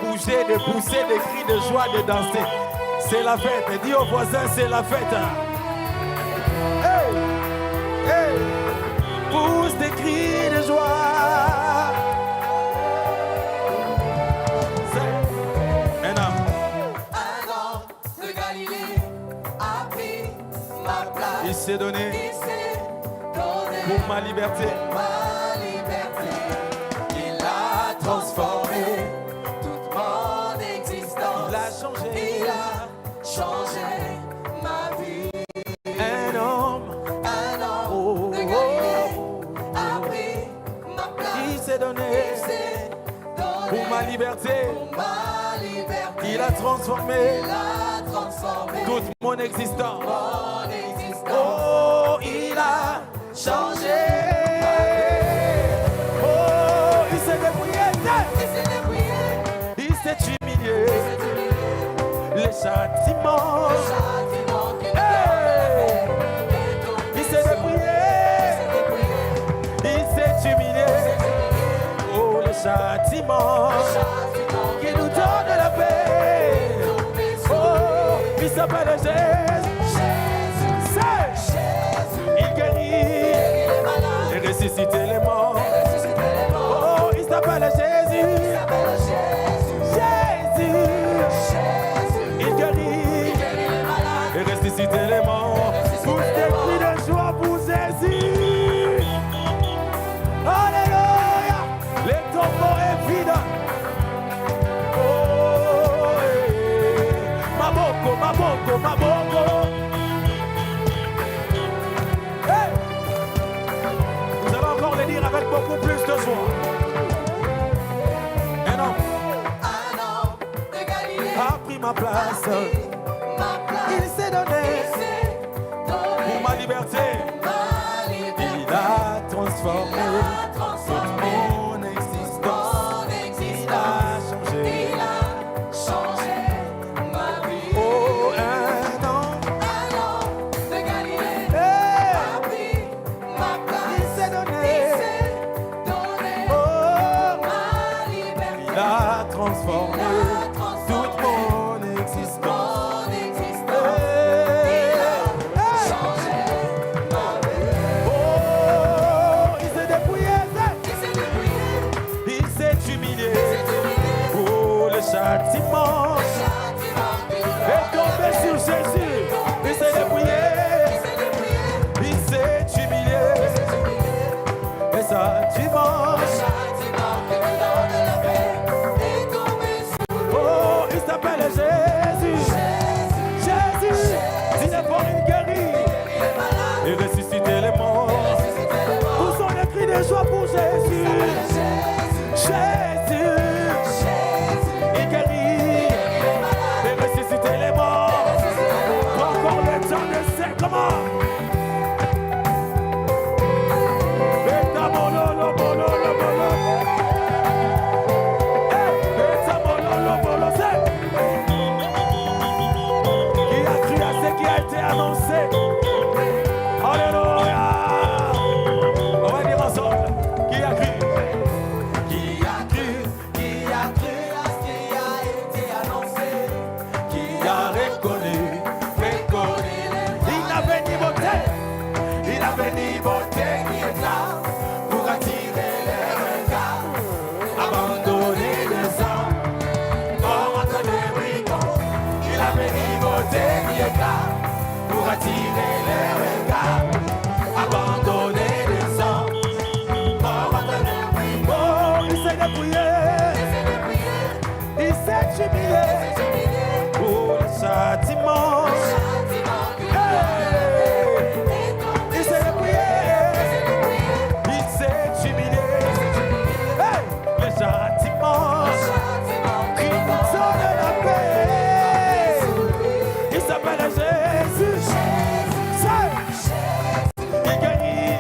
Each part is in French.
bouger, de pousser des cris de joie, de danser. C'est la fête. Dis aux voisins, c'est la fête. Hey, hey, pousse des cris de joie. C'est un homme de Galilée a pris ma place. Il s'est donné pour ma liberté. Il a transformé toute mon existence. Il a changé ma vie. Un homme de Galilée a pris ma place. Il s'est donné pour ma liberté. Il a transformé toute mon existence. Oh, il a changé. Oh, il s'est débrouillé. Il s'est humilié. Les châtiments. Hey! Il s'est débrouillé. Il s'est humilié. Oh, les châtiments qui nous donnent la paix. Oh, il s'appelle Jésus. Il guérit et ressuscite les morts. Oh, il s'appelle Jésus. Il guérit et ressuscite les morts. Pousse des cris de joie pour Jésus. Alléluia. Les tombeaux est vide. Oh, Maboko, Maboko, Maboko. Hey. Nous allons encore le dire avec beaucoup plus de joie. Un homme de Galilée a pris ma place. Il s'est donné pour ma liberté. Il a transformé toute mon existence. Il a changé ma vie. Oh, un homme de Galilée a pris ma place. Il s'est donné pour ma liberté. Il a transformé toute mon existence. Châtiment est tombé sur Jésus. Il s'est débrouillé. Il s'est humilié. Et châtiment qui nous donne la paix est tombé sur lui. Oh, il s'appelle Jésus. Jésus, il est pour une guérie et ressusciter les morts. Où sont les cris de joie pour Jésus? Jésus. Comment? Qui a cru à ce qui a été annoncé? Alléluia! On va dire ensemble. Qui a cru? Qui a cru à ce qui a été annoncé? Qui a reconnu? Il avait ni beauté ni éclat pour attirer les regards. Abandonné les hommes, mort entre les brigands. Il avait ni beauté ni éclat pour attirer les regards. Abandonné les hommes, mort entre les brigands. Oh, il s'est dépouillé. Il s'est humilié. Pour le châtiment. Il s'appelle Jésus. Il guérit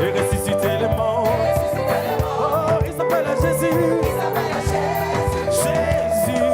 et ressuscite les morts. Oh, il s'appelle Jésus. Jésus.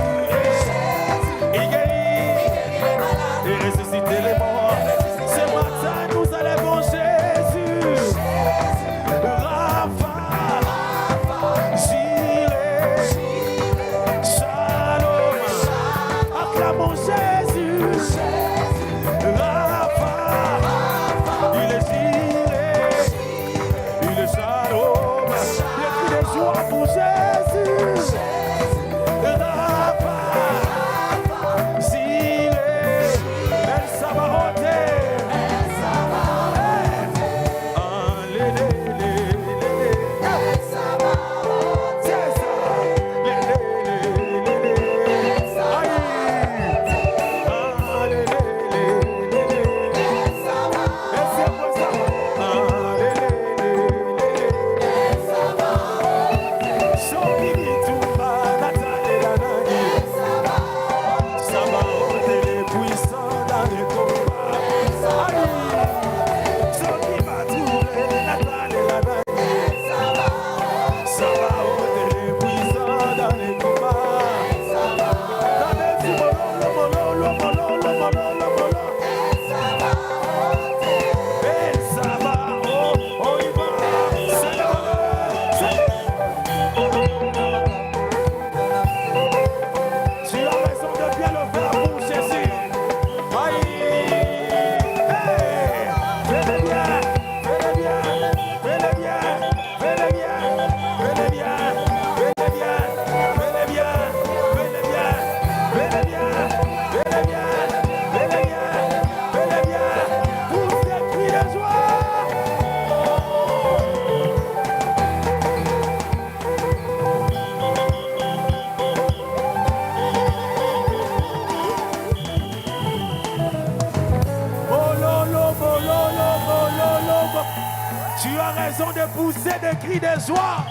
de pousser des cris de joie.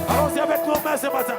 Allons-y avec nos mains ce matin.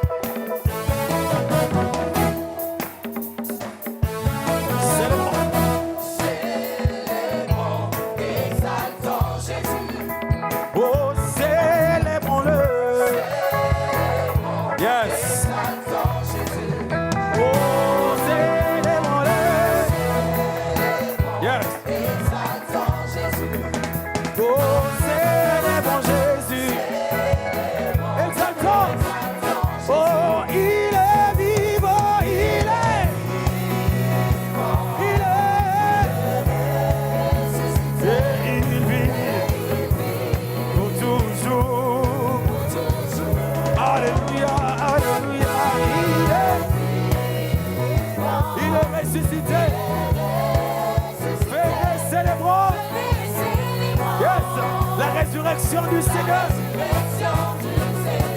résurrection du Seigneur.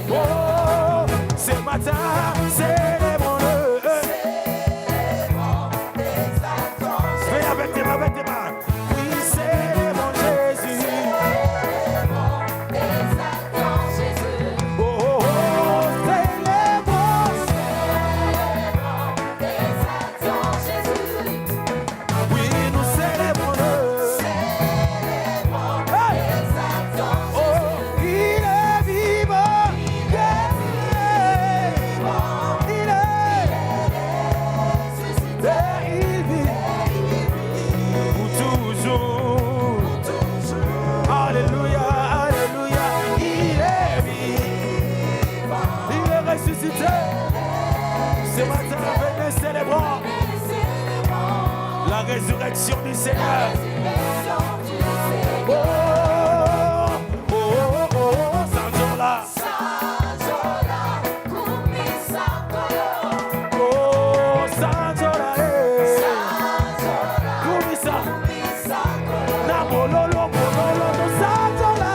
Oh, ce matin, célébrons-le. Fais avec tes mains, avec tes mains. Oui, célébrons Jésus. Oh, oh, oh, célébrons. Oui, nous célébrons-le. Ce matin, venez célébrons la résurrection du Seigneur. Oh, oh, oh, oh, Sanjola. Oh, Sanjola, Kumisa. Namololo, mololo, no Sanjola,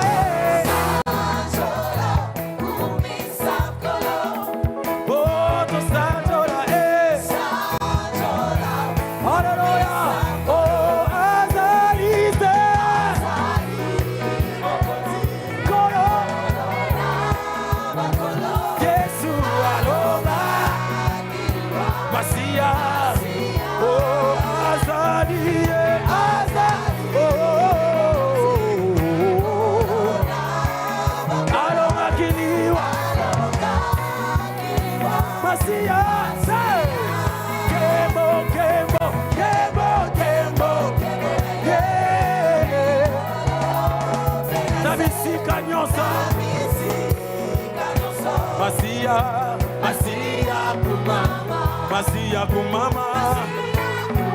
Masia kumama,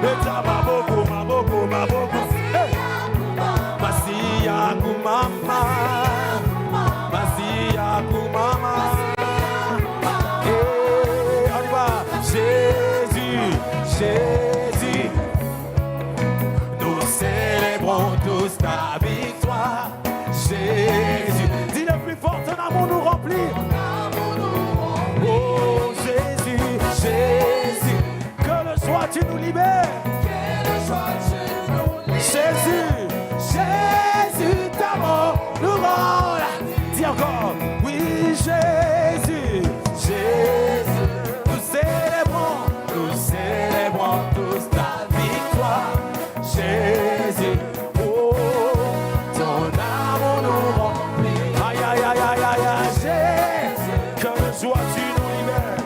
beta maboko maboko maboko. Masia kumama, Masia kumama. On y va, Jésus, Jésus. Nous célébrons tous ta victoire, Jésus. Dis le plus fort, ton amour nous remplit. Oh Jésus, Jésus, que le soir tu nous libères. Jésus, Jésus, ta mort nous rend la. Dis encore, oui Jésus, Jésus, nous célébrons tous ta victoire. Jésus, oh, ton amour nous remplit. Aïe, aïe, aïe, aïe, aïe, aïe, Jésus, que le soir tu nous libères.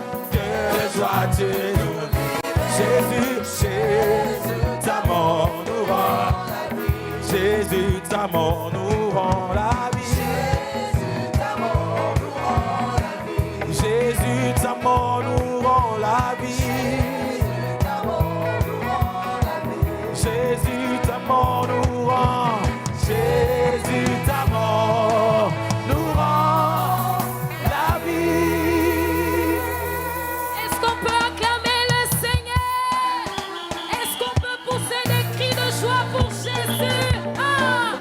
Jésus, Jésus, ta mort nous rend la vie. Jésus, ta mort nous rend la vie. Jésus, ta mort nous rend la vie. Jésus, ta mort nous rend la vie. Jésus, ta mort nous rend. Jésus, ta mort nous rend la vie. Est-ce qu'on peut acclamer le Seigneur? Est-ce qu'on peut pousser des cris de joie pour Jésus? Ah!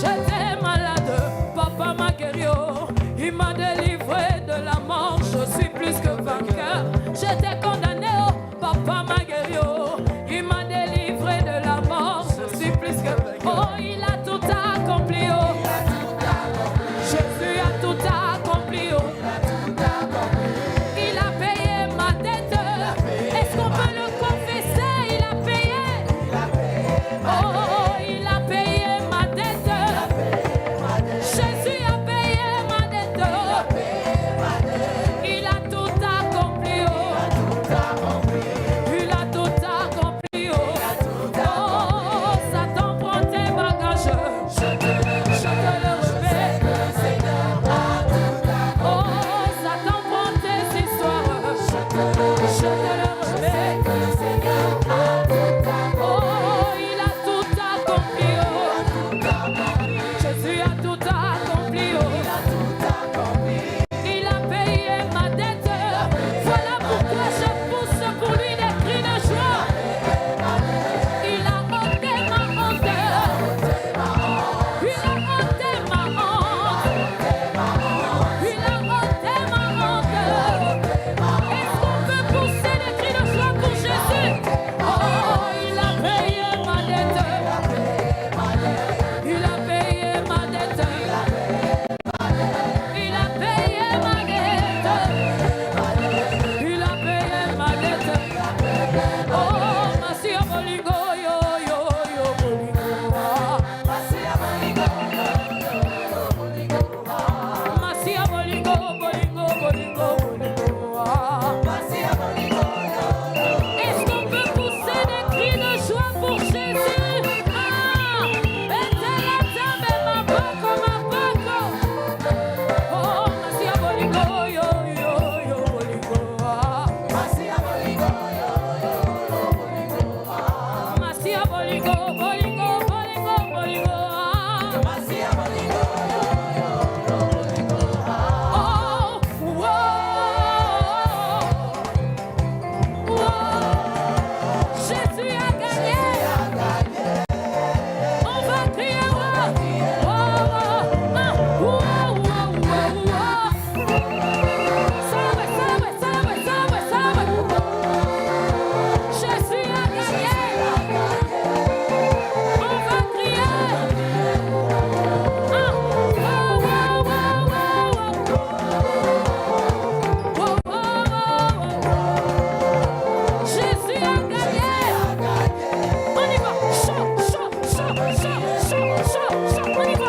J'étais malade, papa m'a guéri, oh. Il m'a délivré de la mort, je suis plus que vainqueur. J'étais condamné, oh, papa m'a guéri, oh. Il m'a délivré de la mort, je suis plus que vainqueur. Oh, il a tout accompli, oh. Jésus a tout accompli, oh. Il a payé ma dette. Est-ce qu'on peut le confesser? Il a payé. Oh, il a payé ma dette. Jésus a payé ma dette. Il a tout accompli, oh. Il a tout accompli, oh. Oh, Satan, prends tes bagages. Je te le remets. Oh, Satan, prends tes histoires. Je te le remets. Oh, il a tout accompli, oh. Jésus a tout accompli, oh. Il a payé ma dette. Voilà pourquoi je pousse pour lui des cris de joie. Il a ôté ma honte. Il a ôté ma honte. Il a ôté ma honte. Est-ce qu'on peut pousser des cris de joie pour Jésus? Oh, il a payé ma dette. Il a payé ma dette. Il a payé ma dette. Il a payé ma dette. Oh, Masia Bolingo, yo, yo, yo, Bolingo. Masia Bolingo, Bolingo, Bolingo, Bolingo. Est-ce qu'on peut pousser des cris de joie pour Jésus? Ah, oh, Masia Bolingo, yo, yo, yo, Bolingo. Masia Bolingo, Bolingo, Bolingo, Bolingo. Oh, wow. Jésus a gagné. On va crier wow. Sabe. Jésus a gagné. On va crier. Jésus a gagné. On y va. Chaud. On y va.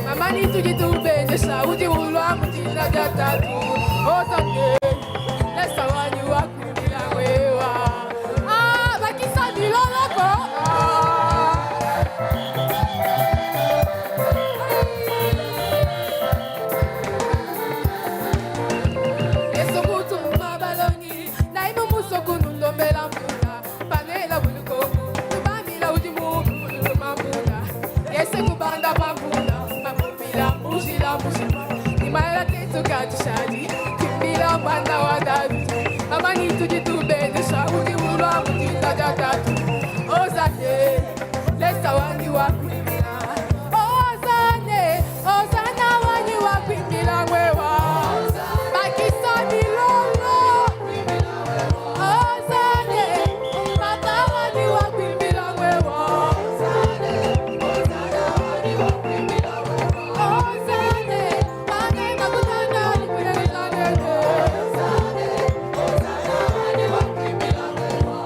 Mama ni tuji tu bene sa uji ulwa mutina jata tu. Ozane, lesa wani wakumbila wewa. Ah, bakisa di loloko. Eso kutu mabaloni, na imu musoku nundombela mbuda. Panela bulukoku, tubamila uji mulu mambunda. Yese kubanda bambunda, mambila mujila mujila. Imala tetu kati shadi, kimbila banda wadadu. Mama ni tuji tu bende sha, uji ulwa mujita jatatu. Ozane, lesa wani wakumbila. Ozane, ozana wani wakumbila wewa. Bakisa ni lolo. Ozane, papa wani wakumbila wewa. Ozane, ane makutana ni kulela nene. Ozane, ozana wani wakumbila wewa.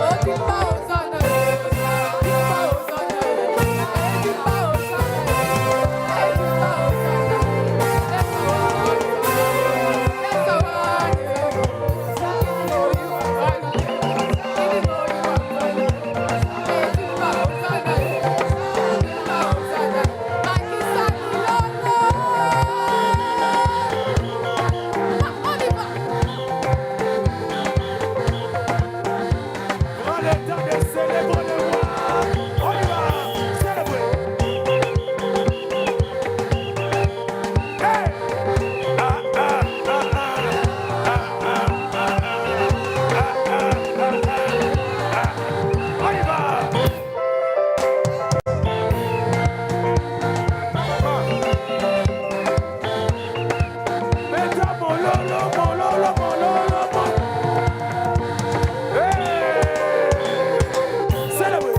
Otimba ozana, timba ozana, timba ozana, timba ozana. Lesa wani, know you are value. Even know you are value. Timba ozana, timba ozana. Bakisa ni lolo. Oliver. Prends le temps de célébrer le roi. On y va, célébrer. Hey! Ah, ah, ah, ah. Ah, ah, ah, ah, ah. Ah, ah, ah, ah. On y va. Mets-toi mon lolo, mon lolo, mon lolo, mon. Hey! Célébrer.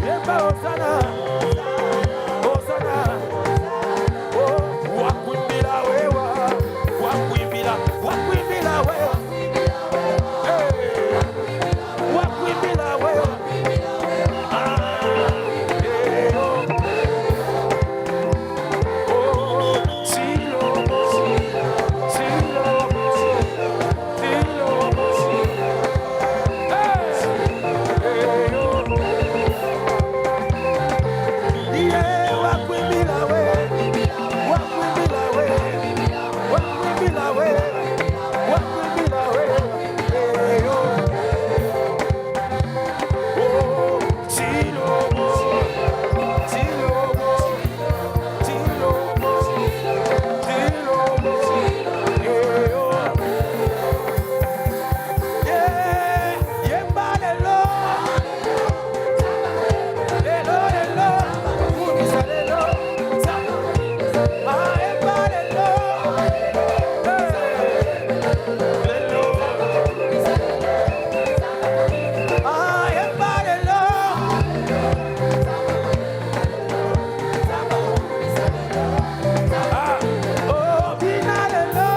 Yemba Hosanna, Hosanna. Oh, wakwimbila wewa, wakwimbila, wakwimbila wewa. Hey, wakwimbila wewa. Ah, hey, oh. Oh, Chilomo, Chilomo, Chilomo. Hey, hey, oh. Yeah, wakwimbila we, wakwimbila we, wakwimbila we, wakwimbila we. Hey, oh. Oh, Chilomo, Chilomo, Chilomo, Chilomo. Hey, oh. Yeah, yemba lelo. Lelo, lelo, kumisa lelo, ah, eba lelo, lelo, ah, eba lelo, ah, oh, bina lelo,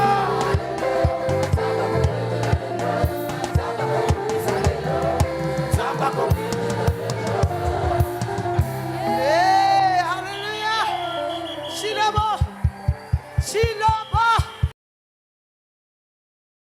Zambako. Hey, hallelujah. Shilomo. Shilomo.